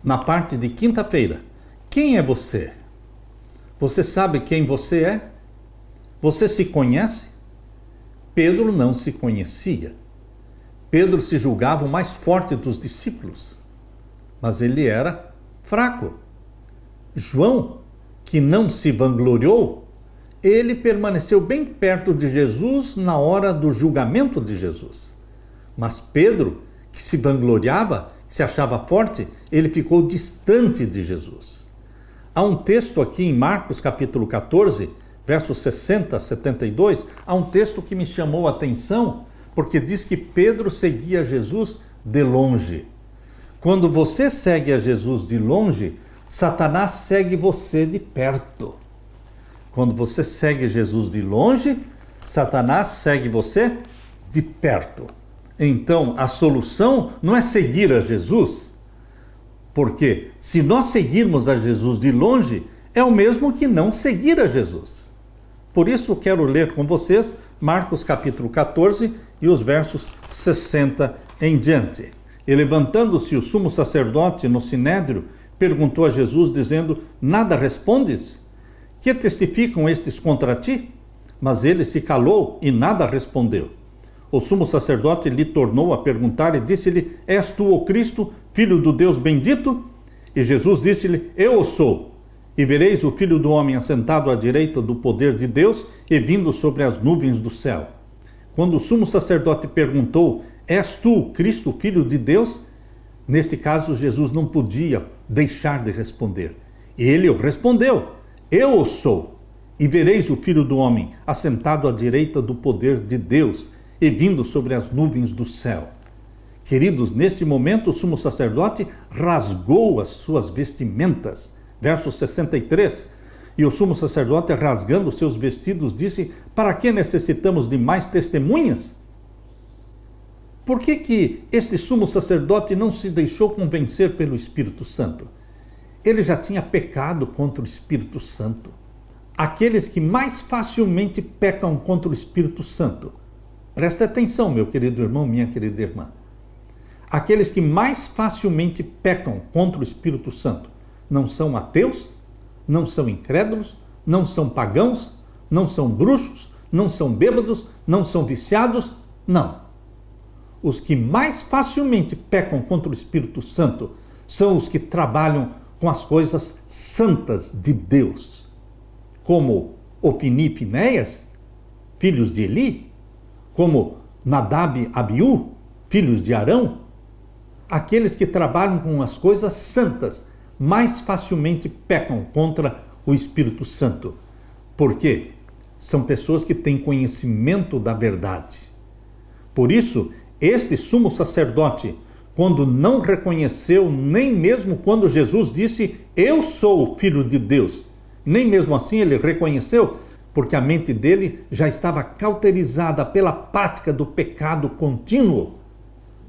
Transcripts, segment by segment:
na parte de quinta-feira. Quem é você? Você sabe quem você é? Você se conhece? Pedro não se conhecia. Pedro se julgava o mais forte dos discípulos, mas ele era fraco. João, que não se vangloriou, ele permaneceu bem perto de Jesus na hora do julgamento de Jesus. Mas Pedro, que se vangloriava, que se achava forte, ele ficou distante de Jesus. Há um texto aqui em Marcos capítulo 14, versos 60 a 72, há um texto que me chamou a atenção, porque diz que Pedro seguia Jesus de longe. Quando você segue a Jesus de longe, Satanás segue você de perto. Quando você segue Jesus de longe, Satanás segue você de perto. Então, a solução não é seguir a Jesus, porque se nós seguirmos a Jesus de longe, é o mesmo que não seguir a Jesus. Por isso, quero ler com vocês Marcos capítulo 14 e os versos 60 em diante. E levantando-se o sumo sacerdote no sinédrio, perguntou a Jesus, dizendo: nada respondes? Que testificam estes contra ti? Mas ele se calou e nada respondeu. O sumo sacerdote lhe tornou a perguntar e disse-lhe: és tu o Cristo, filho do Deus bendito? E Jesus disse-lhe: eu o sou. E vereis o Filho do Homem assentado à direita do poder de Deus e vindo sobre as nuvens do céu. Quando o sumo sacerdote perguntou: és tu o Cristo, filho de Deus? Nesse caso, Jesus não podia deixar de responder. Ele o respondeu: eu o sou. E vereis o Filho do Homem assentado à direita do poder de Deus e vindo sobre as nuvens do céu. Queridos, neste momento o sumo sacerdote rasgou as suas vestimentas. Verso 63, e o sumo sacerdote, rasgando seus vestidos, disse: para que necessitamos de mais testemunhas? Por que este sumo sacerdote não se deixou convencer pelo Espírito Santo? Ele já tinha pecado contra o Espírito Santo. Aqueles que mais facilmente pecam contra o Espírito Santo, presta atenção, meu querido irmão, minha querida irmã. Aqueles que mais facilmente pecam contra o Espírito Santo não são ateus, não são incrédulos, não são pagãos, não são bruxos, não são bêbados, não são viciados, não. Os que mais facilmente pecam contra o Espírito Santo são os que trabalham com as coisas santas de Deus, como Ofni e Finéias, filhos de Eli, como Nadab e Abiú, filhos de Arão. Aqueles que trabalham com as coisas santas mais facilmente pecam contra o Espírito Santo. Por quê? São pessoas que têm conhecimento da verdade. Por isso, este sumo sacerdote, quando não reconheceu, nem mesmo quando Jesus disse: eu sou o Filho de Deus, nem mesmo assim ele reconheceu, porque a mente dele já estava cauterizada pela prática do pecado contínuo.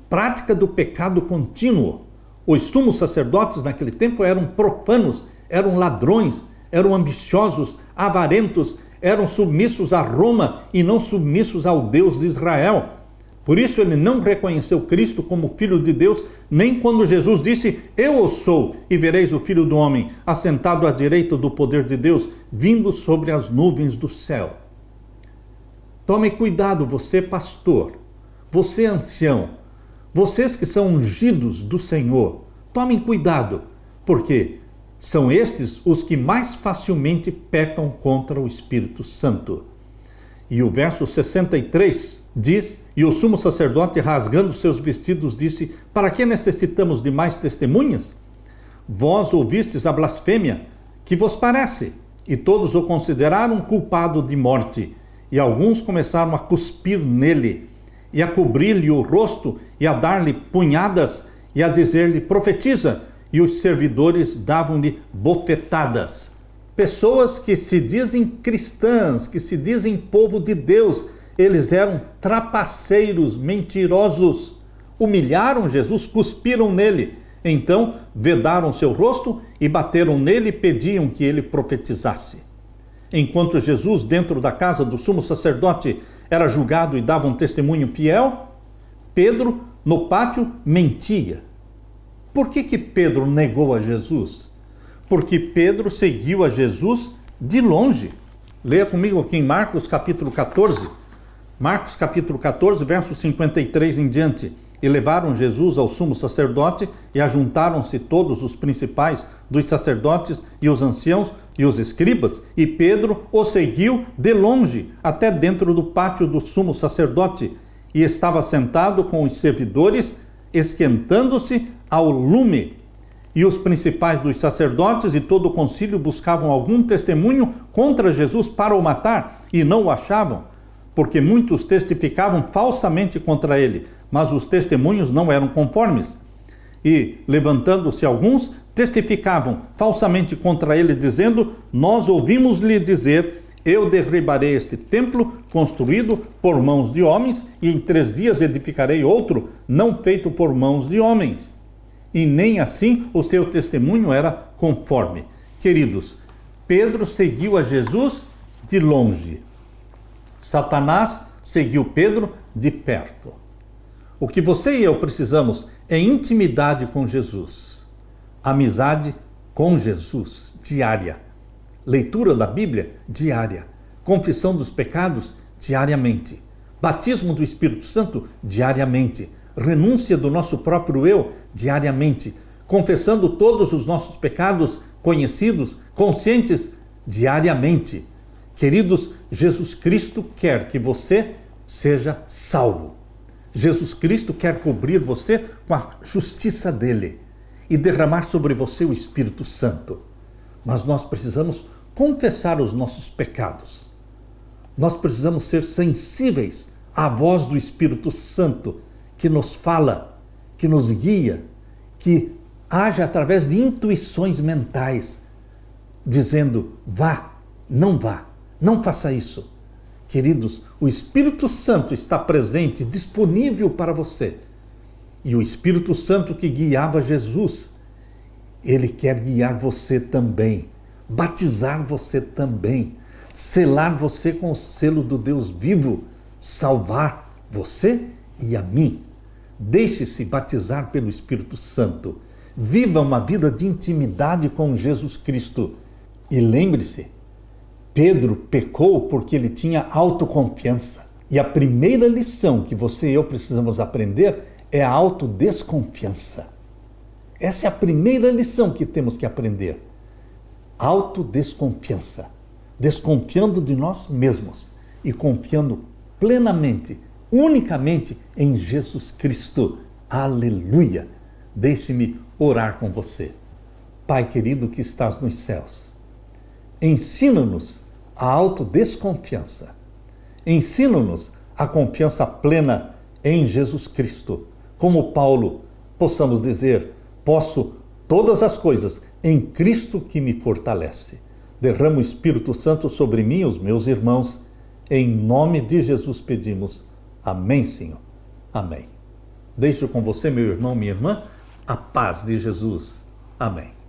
Prática do pecado contínuo. Os sumos sacerdotes naquele tempo eram profanos, eram ladrões, eram ambiciosos, avarentos, eram submissos a Roma e não submissos ao Deus de Israel. Por isso ele não reconheceu Cristo como Filho de Deus, nem quando Jesus disse: eu o sou, e vereis o Filho do Homem assentado à direita do poder de Deus, vindo sobre as nuvens do céu. Tome cuidado, você pastor, você ancião, vocês que são ungidos do Senhor, tomem cuidado, porque são estes os que mais facilmente pecam contra o Espírito Santo. E o verso 63 diz: e o sumo sacerdote, rasgando seus vestidos, disse: para que necessitamos de mais testemunhas? Vós ouvistes a blasfêmia, que vos parece? E todos o consideraram culpado de morte, e alguns começaram a cuspir nele, e a cobrir-lhe o rosto, e a dar-lhe punhadas, e a dizer-lhe: profetiza, e os servidores davam-lhe bofetadas. Pessoas que se dizem cristãs, que se dizem povo de Deus, eles eram trapaceiros, mentirosos, humilharam Jesus, cuspiram nele, então vedaram seu rosto e bateram nele e pediam que ele profetizasse. Enquanto Jesus, dentro da casa do sumo sacerdote, era julgado e dava um testemunho fiel, Pedro, no pátio, mentia. Por que Pedro negou a Jesus? Porque Pedro seguiu a Jesus de longe. Leia comigo aqui em Marcos capítulo 14. Marcos capítulo 14, verso 53 em diante. E levaram Jesus ao sumo sacerdote, e ajuntaram-se todos os principais dos sacerdotes e os anciãos e os escribas, e Pedro o seguiu de longe, até dentro do pátio do sumo sacerdote, e estava sentado com os servidores, esquentando-se ao lume. E os principais dos sacerdotes e todo o concílio buscavam algum testemunho contra Jesus para o matar, e não o achavam, porque muitos testificavam falsamente contra ele, mas os testemunhos não eram conformes. E, levantando-se alguns, testificavam falsamente contra ele, dizendo: nós ouvimos-lhe dizer, eu derribarei este templo construído por mãos de homens, e em 3 dias edificarei outro, não feito por mãos de homens. E nem assim o seu testemunho era conforme. Queridos, Pedro seguiu a Jesus de longe. Satanás seguiu Pedro de perto. O que você e eu precisamos é intimidade com Jesus, amizade com Jesus diária, leitura da Bíblia diária, confissão dos pecados diariamente, batismo do Espírito Santo diariamente, renúncia do nosso próprio eu diariamente, confessando todos os nossos pecados conhecidos, conscientes diariamente. Queridos, Jesus Cristo quer que você seja salvo. Jesus Cristo quer cobrir você com a justiça dele e derramar sobre você o Espírito Santo. Mas nós precisamos confessar os nossos pecados. Nós precisamos ser sensíveis à voz do Espírito Santo que nos fala, que nos guia, que age através de intuições mentais, dizendo: vá, não faça isso. Queridos, o Espírito Santo está presente, disponível para você. E o Espírito Santo que guiava Jesus, ele quer guiar você também, batizar você também, selar você com o selo do Deus vivo, salvar você e a mim. Deixe-se batizar pelo Espírito Santo. Viva uma vida de intimidade com Jesus Cristo. E lembre-se, Pedro pecou porque ele tinha autoconfiança. E a primeira lição que você e eu precisamos aprender é a autodesconfiança. Essa é a primeira lição que temos que aprender. Autodesconfiança. Desconfiando de nós mesmos e confiando plenamente, unicamente em Jesus Cristo. Aleluia! Deixe-me orar com você. Pai querido que estás nos céus, ensina-nos a autodesconfiança. Ensina-nos a confiança plena em Jesus Cristo. Como Paulo, possamos dizer: posso todas as coisas em Cristo que me fortalece. Derrama o Espírito Santo sobre mim e os meus irmãos. Em nome de Jesus pedimos. Amém, Senhor. Amém. Deixo com você, meu irmão, minha irmã, a paz de Jesus. Amém.